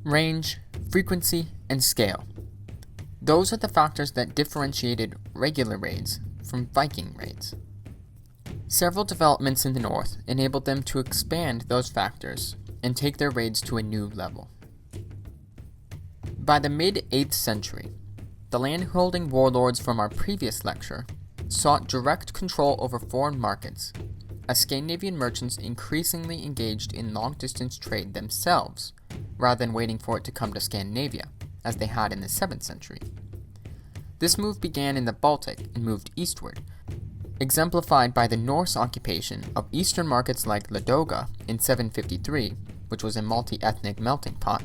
Range, frequency, and scale. Those are the factors that differentiated regular raids from Viking raids. Several developments in the north enabled them to expand those factors and take their raids to a new level. By the mid-8th century, the land-holding warlords from our previous lecture sought direct control over foreign markets, as Scandinavian merchants increasingly engaged in long-distance trade themselves, rather than waiting for it to come to Scandinavia, as they had in the 7th century. This move began in the Baltic and moved eastward, exemplified by the Norse occupation of eastern markets like Ladoga in 753, which was a multi-ethnic melting pot,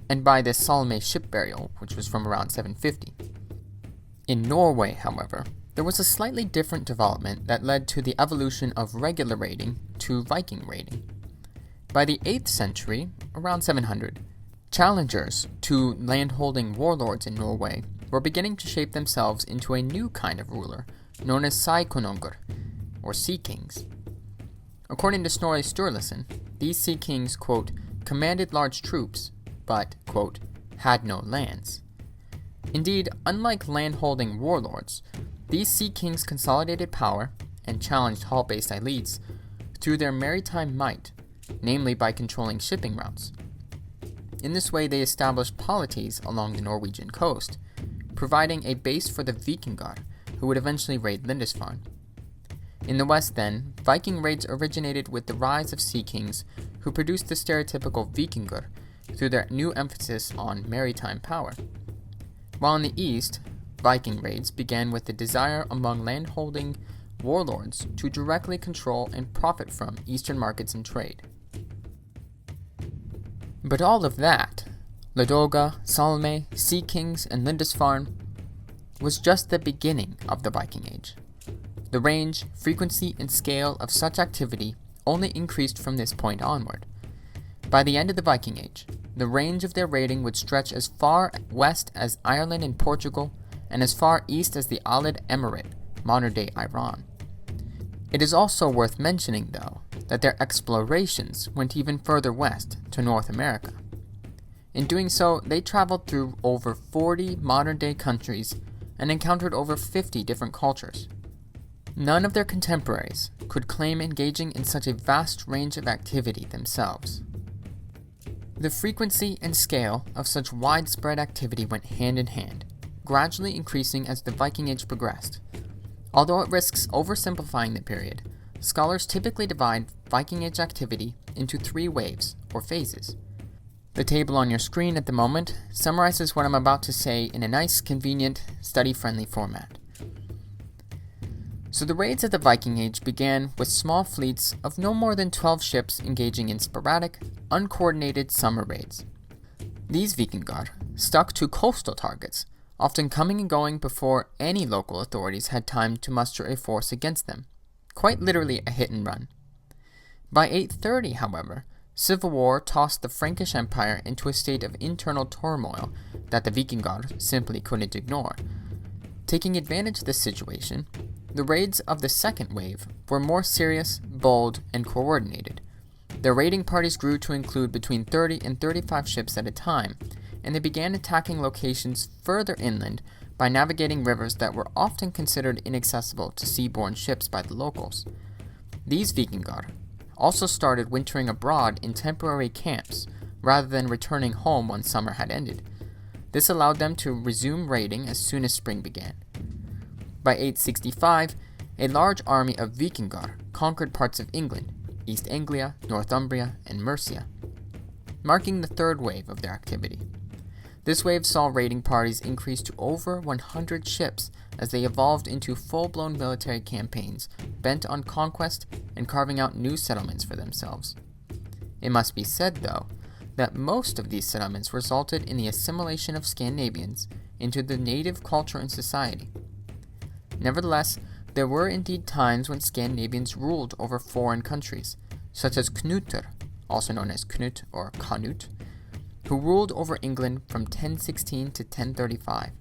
and by the Salme ship burial, which was from around 750. In Norway, however, there was a slightly different development that led to the evolution of regular raiding to Viking raiding. By the 8th century, around 700, challengers to land-holding warlords in Norway were beginning to shape themselves into a new kind of ruler, known as Seikonungur, or Sea Kings. According to Snorri Sturluson, these Sea Kings, quote, commanded large troops, but, quote, had no lands. Indeed, unlike land-holding warlords, these Sea Kings consolidated power and challenged hall-based elites through their maritime might, namely by controlling shipping routes. In this way, they established polities along the Norwegian coast, providing a base for the Vikingar, who would eventually raid Lindisfarne. In the west, then, Viking raids originated with the rise of Sea Kings, who produced the stereotypical Vikingur through their new emphasis on maritime power. While in the east, Viking raids began with the desire among land-holding warlords to directly control and profit from eastern markets and trade. But all of that, Ladoga, Salme, Sea Kings, and Lindisfarne, was just the beginning of the Viking Age. The range, frequency, and scale of such activity only increased from this point onward. By the end of the Viking Age, the range of their raiding would stretch as far west as Ireland and Portugal, and as far east as the Alid Emirate, modern-day Iran. It is also worth mentioning, though, that their explorations went even further west to North America. In doing so, they traveled through over 40 modern-day countries and encountered over 50 different cultures. None of their contemporaries could claim engaging in such a vast range of activity themselves. The frequency and scale of such widespread activity went hand in hand, gradually increasing as the Viking Age progressed. Although it risks oversimplifying the period, scholars typically divide Viking Age activity into 3 waves, or phases. The table on your screen at the moment summarizes what I'm about to say in a nice, convenient, study-friendly format. So the raids of the Viking Age began with small fleets of no more than 12 ships engaging in sporadic, uncoordinated summer raids. These Vikingar stuck to coastal targets, often coming and going before any local authorities had time to muster a force against them, quite literally a hit and run. By 830, however, civil war tossed the Frankish Empire into a state of internal turmoil that the Vikingar simply couldn't ignore. Taking advantage of this situation, the raids of the second wave were more serious, bold, and coordinated. Their raiding parties grew to include between 30 and 35 ships at a time, and they began attacking locations further inland by navigating rivers that were often considered inaccessible to seaborne ships by the locals. These Vikingar also started wintering abroad in temporary camps, rather than returning home when summer had ended. This allowed them to resume raiding as soon as spring began. By 865, a large army of Vikingar conquered parts of England, East Anglia, Northumbria, and Mercia, marking the third wave of their activity. This wave saw raiding parties increase to over 100 ships as they evolved into full-blown military campaigns bent on conquest and carving out new settlements for themselves. It must be said, though, that most of these settlements resulted in the assimilation of Scandinavians into the native culture and society. Nevertheless, there were indeed times when Scandinavians ruled over foreign countries, such as Knutur, also known as Knut or Canute, who ruled over England from 1016 to 1035.